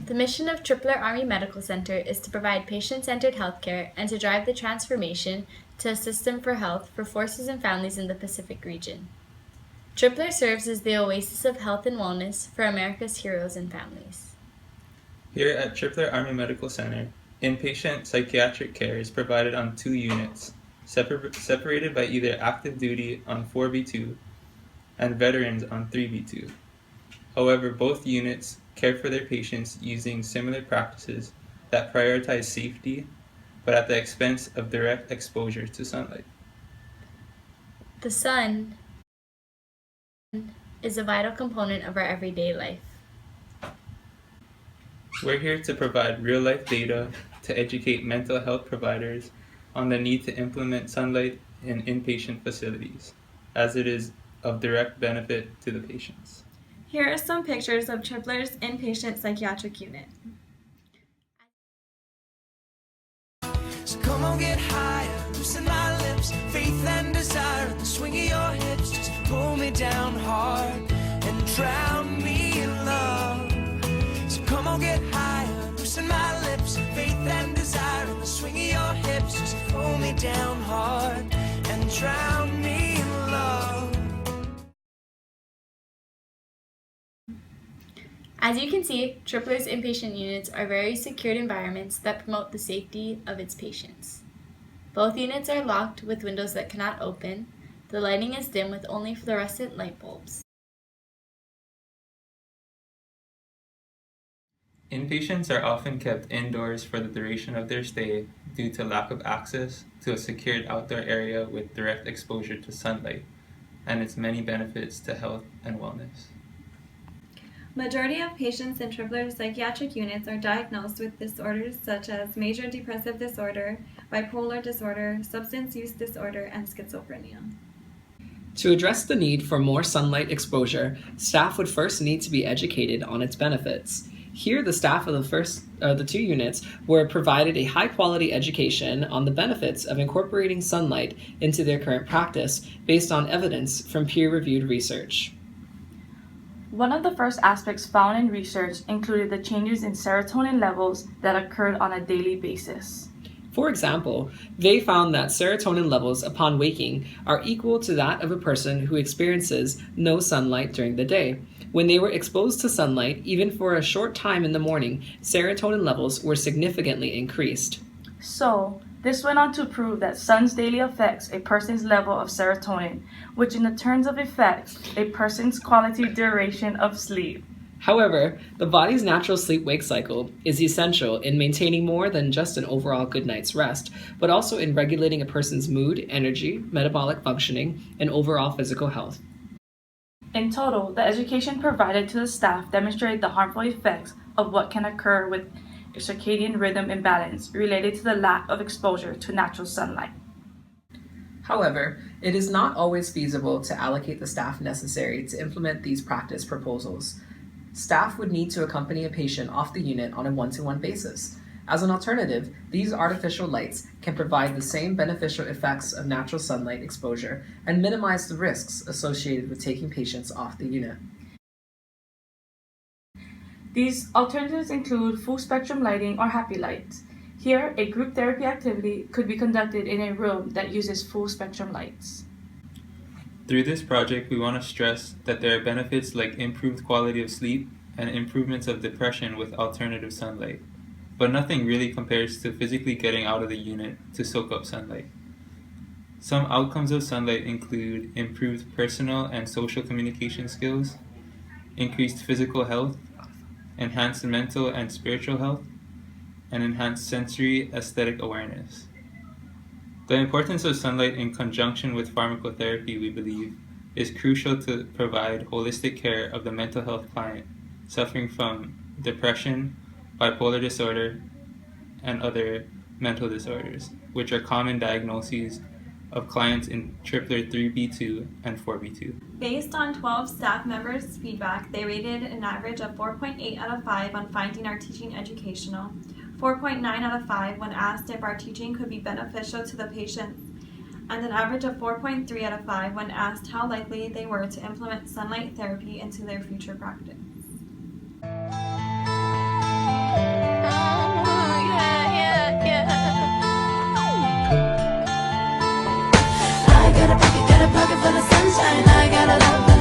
The mission of Tripler Army Medical Center is to provide patient-centered healthcare and to drive the transformation to a system for health for forces and families in the Pacific region. Tripler serves as the oasis of health and wellness for America's heroes and families. Here at Tripler Army Medical Center, inpatient psychiatric care is provided on 2 units, separated by either active duty on 4B2 and veterans on 3B2. However, both units care for their patients using similar practices that prioritize safety, but at the expense of direct exposure to sunlight. The sun is a vital component of our everyday life. We're here to provide real-life data to educate mental health providers on the need to implement sunlight in inpatient facilities, as it is of direct benefit to the patients. Here are some pictures of Tripler's inpatient psychiatric unit. So come on, get higher, loosen my lips, faith and desire, and the swing of your hips, just pull me down hard and drown me in love. So come on, get higher, loosen my lips, faith and desire, and the swing of your hips, just pull me down hard and drown me in love. As you can see, Tripler's inpatient units are very secured environments that promote the safety of its patients. Both units are locked with windows that cannot open. The lighting is dim with only fluorescent light bulbs. Inpatients are often kept indoors for the duration of their stay due to lack of access to a secured outdoor area with direct exposure to sunlight and its many benefits to health and wellness. Majority of patients in Tripler's psychiatric units are diagnosed with disorders such as major depressive disorder, bipolar disorder, substance use disorder, and schizophrenia. To address the need for more sunlight exposure, staff would first need to be educated on its benefits. Here, the staff of the 2 units were provided a high-quality education on the benefits of incorporating sunlight into their current practice based on evidence from peer-reviewed research. One of the first aspects found in research included the changes in serotonin levels that occurred on a daily basis. For example, they found that serotonin levels upon waking are equal to that of a person who experiences no sunlight during the day. When they were exposed to sunlight, even for a short time in the morning, serotonin levels were significantly increased. So, this went on to prove that sun's daily affects a person's level of serotonin, which in the terms of effects, a person's quality duration of sleep. However, the body's natural sleep-wake cycle is essential in maintaining more than just an overall good night's rest, but also in regulating a person's mood, energy, metabolic functioning, and overall physical health. In total, the education provided to the staff demonstrated the harmful effects of what can occur with a circadian rhythm imbalance related to the lack of exposure to natural sunlight. However, it is not always feasible to allocate the staff necessary to implement these practice proposals. Staff would need to accompany a patient off the unit on a one-to-one basis. As an alternative, these artificial lights can provide the same beneficial effects of natural sunlight exposure and minimize the risks associated with taking patients off the unit. These alternatives include full spectrum lighting or happy lights. Here, a group therapy activity could be conducted in a room that uses full spectrum lights. Through this project, we want to stress that there are benefits like improved quality of sleep and improvements of depression with alternative sunlight, but nothing really compares to physically getting out of the unit to soak up sunlight. Some outcomes of sunlight include improved personal and social communication skills, increased physical health, enhanced mental and spiritual health, and enhanced sensory aesthetic awareness. The importance of sunlight in conjunction with pharmacotherapy, we believe, is crucial to provide holistic care of the mental health client suffering from depression, bipolar disorder, and other mental disorders, which are common diagnoses of clients in Tripler 3B2 and 4B2. Based on 12 staff members' feedback, they rated an average of 4.8 out of 5 on finding our teaching educational, 4.9 out of 5 when asked if our teaching could be beneficial to the patients, and an average of 4.3 out of 5 when asked how likely they were to implement sunlight therapy into their future practice. got a pocket full of sunshine. I got a love.